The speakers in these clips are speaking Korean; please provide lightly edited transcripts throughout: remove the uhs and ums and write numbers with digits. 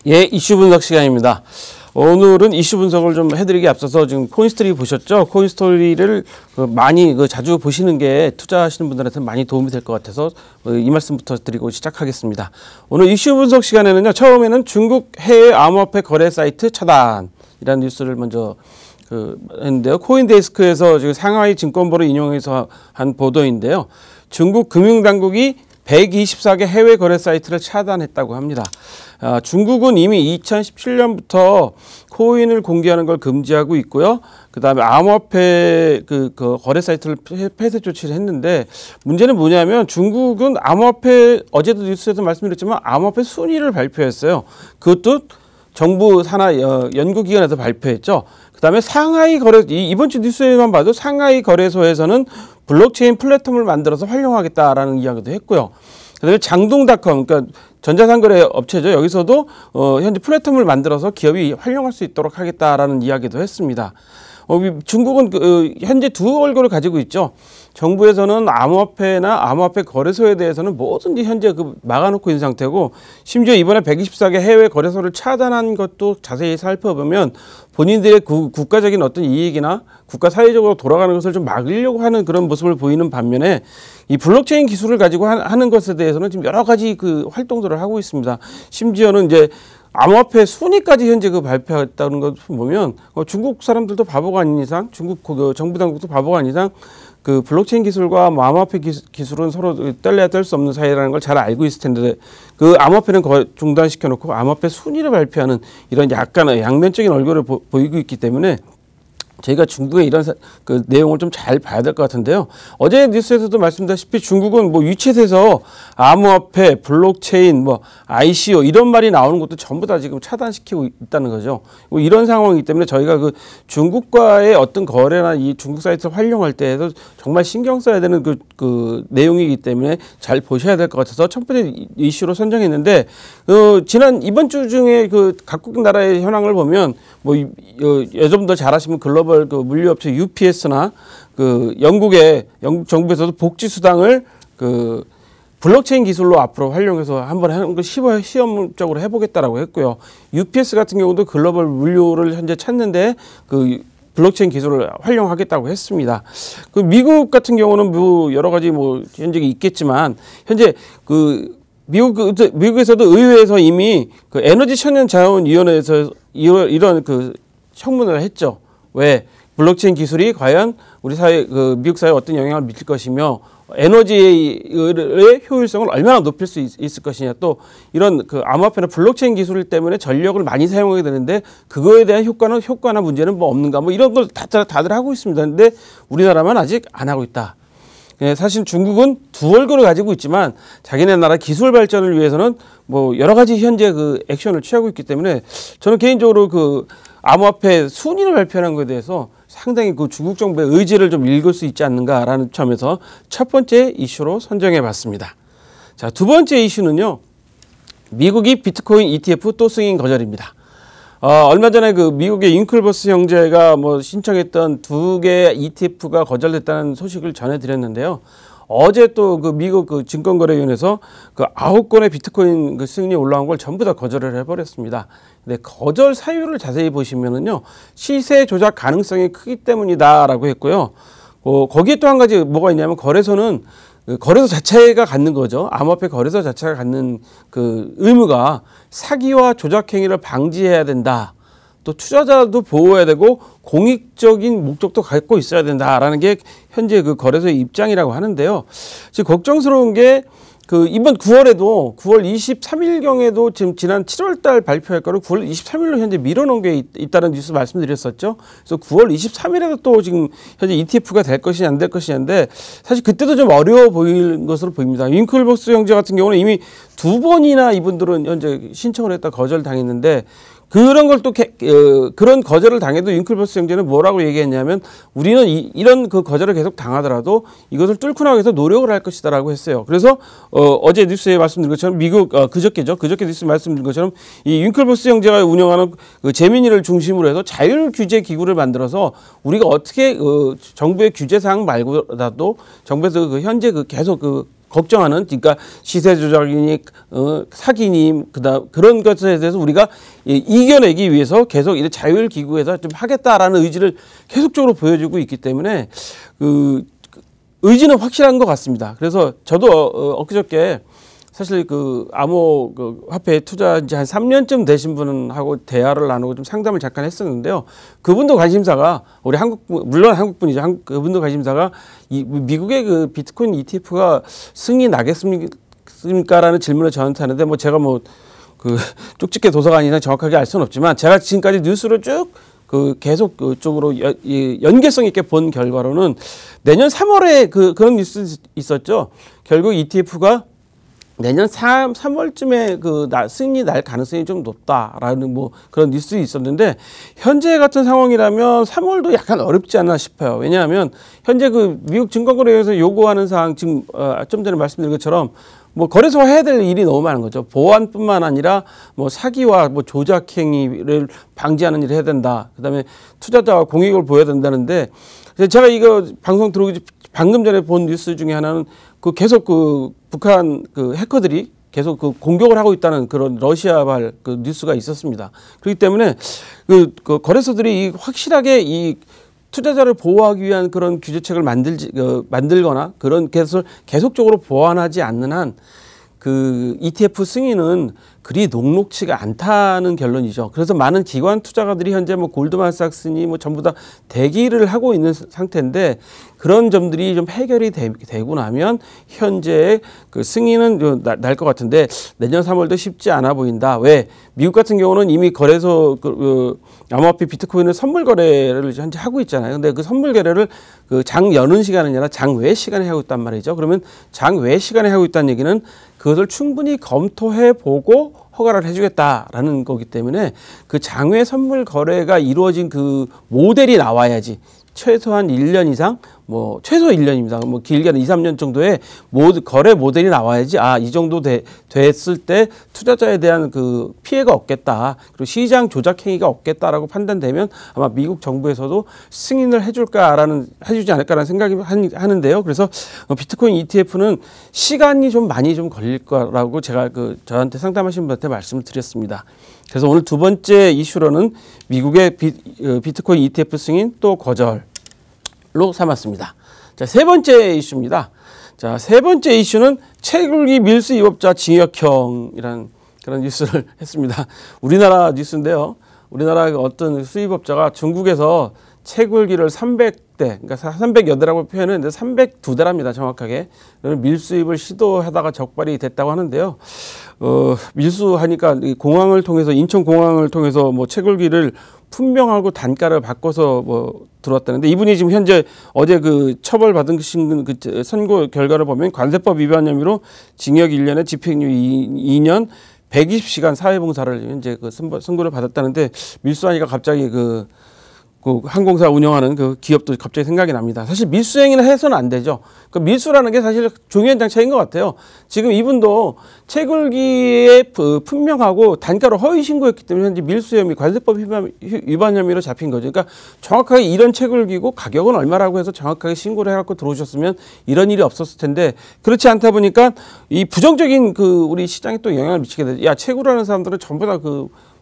예, 이슈 분석 시간입니다. 오늘은 이슈 분석을 좀 해드리기 앞서서 지금 코인스토리 보셨죠? 코인스토리를 많이 자주 보시는 게 투자하시는 분들한테는 많이 도움이 될 것 같아서 이 말씀부터 드리고 시작하겠습니다. 오늘 이슈 분석 시간에는요, 처음에는 중국 해외 암호화폐 거래 사이트 차단이라는 뉴스를 먼저 했는데요. 코인데스크에서 지금 상하이 증권보를 인용해서 한 보도인데요. 중국 금융당국이 124개 해외 거래 사이트를 차단했다고 합니다. 중국은 이미 2017년부터 코인을 공개하는 걸 금지하고 있고요. 그 다음에 암호화폐 거래 사이트를 폐쇄 조치를 했는데, 문제는 뭐냐면 중국은 암호화폐, 어제도 뉴스에서 말씀드렸지만 암호화폐 순위를 발표했어요. 그것도 정부 산하 연구기관에서 발표했죠. 그 다음에 상하이 거래, 이번 주 뉴스에만 봐도 상하이 거래소에서는 블록체인 플랫폼을 만들어서 활용하겠다라는 이야기도 했고요. 그 다음에 장동닷컴, 그러니까 전자상거래 업체죠. 여기서도 현재 플랫폼을 만들어서 기업이 활용할 수 있도록 하겠다라는 이야기도 했습니다. 중국은 현재 두 얼굴을 가지고 있죠. 정부에서는 암호화폐나 암호화폐 거래소에 대해서는 뭐든지 현재 막아놓고 있는 상태고, 심지어 이번에 124개 해외 거래소를 차단한 것도 자세히 살펴보면 본인들의 국가적인 어떤 이익이나 국가 사회적으로 돌아가는 것을 좀 막으려고 하는 그런 모습을 보이는 반면에, 이 블록체인 기술을 가지고 하는 것에 대해서는 지금 여러 가지 활동들을 하고 있습니다. 심지어는 이제 암호화폐 순위까지 현재 발표했다는 것 보면 중국 사람들도 바보가 아닌 이상, 중국 정부 당국도 바보가 아닌 이상 블록체인 기술과 암호화폐 기술은 서로 뗄래야 뗄 수 없는 사이라는 걸 잘 알고 있을 텐데, 암호화폐는 중단시켜 놓고 암호화폐 순위를 발표하는 이런 약간의 양면적인 얼굴을 보이고 있기 때문에 저희가 중국의 이런 내용을 좀 잘 봐야 될 것 같은데요. 어제 뉴스에서도 말씀드렸다시피 중국은 위챗에서 암호화폐, 블록체인, ICO 이런 말이 나오는 것도 전부 다 지금 차단시키고 있다는 거죠. 이런 상황이기 때문에 저희가 중국과의 어떤 거래나 이 중국 사이트를 활용할 때에도 정말 신경 써야 되는 내용이기 때문에 잘 보셔야 될 것 같아서 첫 번째 이슈로 선정했는데, 이번 주 중에 각국 나라의 현황을 보면 여러분도 잘 아시면 글로벌 물류업체 UPS나 영국 정부에서도 복지수당을 블록체인 기술로 앞으로 활용해서 한번 하는 걸 시험적으로 해보겠다라고 했고요. UPS 같은 경우도 글로벌 물류를 현재 찾는데 블록체인 기술을 활용하겠다고 했습니다. 미국 같은 경우는 여러 가지 현재 있겠지만, 현재 미국에서도 의회에서 이미 에너지 천연 자원위원회에서 이런 청문회를 했죠. 왜 블록체인 기술이 과연 우리 사회, 미국 사회에 어떤 영향을 미칠 것이며 에너지의 효율성을 얼마나 높일 수 있을 것이냐, 또 이런 암호화폐나 블록체인 기술 때문에 전력을 많이 사용하게 되는데 그거에 대한 효과나 문제는 없는가, 이런 걸 다들 하고 있습니다. 근데 우리나라만 아직 안 하고 있다. 사실 중국은 두 얼굴을 가지고 있지만 자기네 나라 기술 발전을 위해서는 여러 가지 현재 액션을 취하고 있기 때문에, 저는 개인적으로 암호화폐 순위를 발표하는 것에 대해서 상당히 중국 정부의 의지를 좀 읽을 수 있지 않는가라는 점에서 첫 번째 이슈로 선정해 봤습니다. 자, 두 번째 이슈는요, 미국이 비트코인 ETF 또 승인 거절입니다. 얼마 전에 미국의 윙클버스 형제가 신청했던 2개 ETF가 거절됐다는 소식을 전해드렸는데요. 어제 또 미국 증권거래위원회에서 9건의 비트코인 승인이 올라온 걸 전부 다 거절을 해버렸습니다. 근데 거절 사유를 자세히 보시면은요, 시세 조작 가능성이 크기 때문이다라고 했고요. 거기에 또 한 가지 뭐가 있냐면, 거래소 자체가 갖는 거죠. 암호화폐 거래소 자체가 갖는 의무가 사기와 조작 행위를 방지해야 된다. 또 투자자도 보호해야 되고 공익적인 목적도 갖고 있어야 된다라는 게 현재 거래소의 입장이라고 하는데요. 지금 걱정스러운 게 이번 9월에도 9월 23일경에도 지난 7월 달 발표할 거를 9월 23일로 현재 밀어놓은 게 있다는 뉴스 말씀드렸었죠. 그래서 9월 23일에도 또 지금 현재 ETF가 될 것이냐 안 될 것이냐인데, 사실 그때도 좀 어려워 보일 것으로 보입니다. 윙클버스 형제 같은 경우는 이미 2번이나 이분들은 현재 신청을 했다 거절당했는데, 그런 걸 또 그런 거절을 당해도 윙클버스 형제는 뭐라고 얘기했냐면, 우리는 이런 거절을 계속 당하더라도 이것을 뚫고 나가기 위해서 노력을 할 것이다라고 했어요. 그래서 어제 뉴스에 말씀드린 것처럼 그저께 뉴스 말씀드린 것처럼 이 윙클버스 형제가 운영하는 재민이를 중심으로 해서 자율 규제 기구를 만들어서 우리가 어떻게 정부의 규제 사항 말고라도 정부에서 현재 계속 걱정하는, 그러니까 시세 조작이니 사기니 그다음 그런 것에 대해서 우리가 이겨내기 위해서 계속 이런 자율 기구에서 좀 하겠다라는 의지를 계속적으로 보여주고 있기 때문에 그 의지는 확실한 것 같습니다. 그래서 저도 엊그저께 사실 그 암호 그 화폐 투자 이제 한 3년쯤 되신 분하고 대화를 나누고 좀 상담을 잠깐 했었는데요. 그분도 관심사가 우리 물론 한국분이죠. 그분도 관심사가 이 미국의 그 비트코인 ETF가 승인이 나겠습니까라는 질문을 저한테 하는데 뭐 제가 뭐 그 쪽집게 도서관이나 정확하게 알 수는 없지만 제가 지금까지 뉴스를 쭉 그 계속 그쪽으로 연계성 있게 본 결과로는 내년 3월에 그런 뉴스 있었죠. 결국 ETF가 내년 3월쯤에 승인이 날 가능성이 좀 높다라는 뭐 그런 뉴스 있었는데 현재 같은 상황이라면 3월도 약간 어렵지 않나 싶어요. 왜냐하면 현재 그 미국 증권거래위에서 요구하는 사항 지금 좀 전에 말씀드린 것처럼 뭐 거래소가 해야 될 일이 너무 많은 거죠. 보안뿐만 아니라 뭐 사기와 뭐 조작 행위를 방지하는 일을 해야 된다. 그다음에 투자자와 공익을 보여야 된다는데 제가 이거 방송 들어오기 방금 전에 본 뉴스 중에 하나는 그 계속 그 북한 그 해커들이 계속 그 공격을 하고 있다는 그런 러시아발 그 뉴스가 있었습니다. 그렇기 때문에 그 거래소들이 확실하게 이 투자자를 보호하기 위한 그런 규제책을 만들거나 그런 것을 계속적으로 보완하지 않는 한 그 ETF 승인은 그리 녹록치가 않다는 결론이죠. 그래서 많은 기관 투자가들이 현재 뭐 골드만삭스니 뭐 전부 다 대기를 하고 있는 상태인데 그런 점들이 좀 해결이 되고 나면 현재 그 승인은 날 것 같은데 내년 3월도 쉽지 않아 보인다. 왜? 미국 같은 경우는 이미 거래소 암호화폐 비트코인을 선물 거래를 현재 하고 있잖아요. 근데 그 선물 거래를 그 장 여는 시간이 아니라 장 외 시간에 하고 있단 말이죠. 그러면 장 외 시간에 하고 있다는 얘기는 그것을 충분히 검토해 보고 허가를 해주겠다라는 거기 때문에 그 장외 선물 거래가 이루어진 그 모델이 나와야지 최소한 1년 이상 뭐 최소 1년입니다. 뭐 길게는 2, 3년 정도의 거래 모델이 나와야지 이 정도 됐을 때 투자자에 대한 그 피해가 없겠다. 그리고 시장 조작 행위가 없겠다라고 판단되면 아마 미국 정부에서도 승인을 해주지 않을까라는 생각이 하는데요. 그래서 비트코인 ETF는 시간이 좀 많이 좀 걸릴 거라고 제가 저한테 상담하신 분한테 말씀을 드렸습니다. 그래서 오늘 두 번째 이슈로는 미국의 비트코인 ETF 승인 또 거절로 삼았습니다. 자, 세 번째 이슈입니다. 자, 세 번째 이슈는 채굴기 밀수 위법자 징역형이라는 그런 뉴스를 했습니다. 우리나라 뉴스인데요. 우리나라 어떤 수입업자가 중국에서 채굴기를 300대, 그러니까 300여 대라고 표현했는데 302대랍니다. 정확하게. 밀수입을 시도하다가 적발이 됐다고 하는데요. 밀수하니까 공항을 통해서 인천공항을 통해서 뭐 채굴기를 품명하고 단가를 바꿔서 뭐 들어왔다는데 이분이 지금 현재 어제 그 처벌받으신 그 선고 결과를 보면 관세법 위반 혐의로 징역 1년에 집행유예 2년 120시간 사회봉사를 현재 그 선고를 받았다는데 밀수하니까 갑자기 그 항공사 운영하는 그 기업도 갑자기 생각이 납니다. 사실 밀수행위는 해서는 안 되죠. 그 밀수라는 게 사실 중요한 장치인 것 같아요. 지금 이분도 채굴기에 품명하고 단가로 허위 신고했기 때문에 현재 밀수 혐의, 관세법 위반 혐의로 잡힌 거죠. 그러니까 정확하게 이런 채굴기고 가격은 얼마라고 해서 정확하게 신고를 해갖고 들어오셨으면 이런 일이 없었을 텐데 그렇지 않다 보니까 이 부정적인 우리 시장에 또 영향을 미치게 되죠. 야, 채굴하는 사람들은 전부 다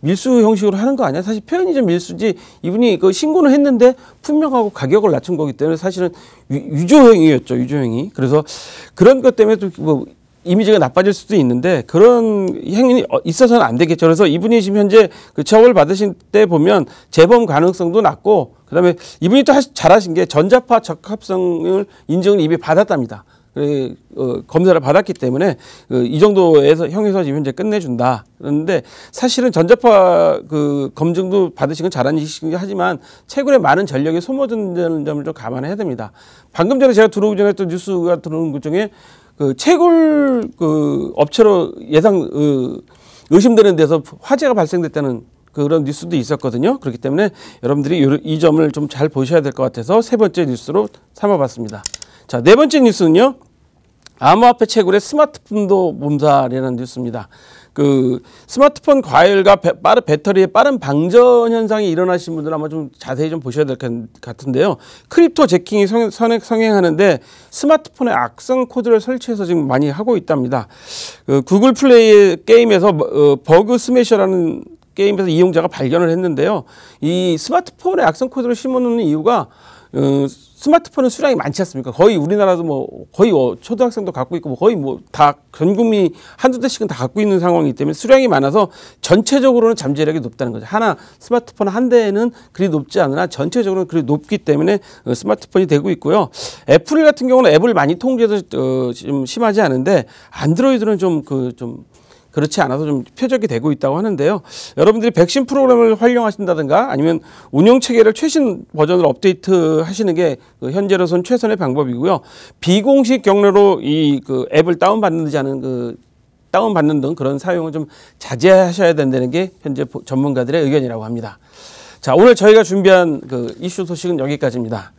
밀수 형식으로 하는 거 아니야? 사실 표현이 좀 밀수지 이분이 신고는 했는데 품명하고 가격을 낮춘 거기 때문에 사실은 유조행위였죠. 유조행위. 그래서 그런 것 때문에 또 뭐 이미지가 나빠질 수도 있는데 그런 행위는 있어서는 안 되겠죠. 그래서 이분이 지금 현재 처벌 받으신 때 보면 재범 가능성도 낮고 그다음에 이분이 또 잘하신 게 전자파 적합성을 인증을 이미 받았답니다. 검사를 받았기 때문에 이 정도에서 형에서 지금 현재 끝내준다. 그런데 사실은 전자파 검증도 받으신 건 잘한 일이긴 하지만 채굴에 많은 전력이 소모되는 점을 좀 감안해야 됩니다. 방금 전에 제가 들어오기 전에 또 뉴스가 들어오는 것 중에 채굴 업체로 의심되는 데서 화재가 발생됐다는 그런 뉴스도 있었거든요. 그렇기 때문에 여러분들이 이 점을 좀 잘 보셔야 될 것 같아서 세 번째 뉴스로 삼아봤습니다. 자, 네 번째 뉴스는요. 암호화폐 채굴에 스마트폰도 몸살이라는 뉴스입니다. 그 스마트폰 과열과 배터리의 빠른 방전 현상이 일어나신 분들은 아마 좀 자세히 좀 보셔야 될 것 같은데요. 크립토 재킹이 성행하는데 스마트폰에 악성 코드를 설치해서 지금 많이 하고 있답니다. 그 구글 플레이 게임에서 버그 스매셔라는 게임에서 이용자가 발견을 했는데요. 이 스마트폰에 악성 코드를 심어놓는 이유가 스마트폰은 수량이 많지 않습니까? 거의 우리나라도 뭐 거의 초등학생도 갖고 있고 뭐 거의 뭐 다 전 국민이 한두 대씩은 다 갖고 있는 상황이기 때문에 수량이 많아서 전체적으로는 잠재력이 높다는 거죠. 하나 스마트폰 한 대에는 그리 높지 않으나 전체적으로는 그리 높기 때문에 스마트폰이 되고 있고요. 애플 같은 경우는 앱을 많이 통제해서 좀 심하지 않은데 안드로이드는 좀 그렇지 않아서 좀 표적이 되고 있다고 하는데요. 여러분들이 백신 프로그램을 활용하신다든가 아니면 운영 체계를 최신 버전으로 업데이트 하시는 게 현재로선 최선의 방법이고요. 비공식 경로로 이 앱을 다운받는 등 그런 사용을 좀 자제하셔야 된다는 게 현재 전문가들의 의견이라고 합니다. 자, 오늘 저희가 준비한 이슈 소식은 여기까지입니다.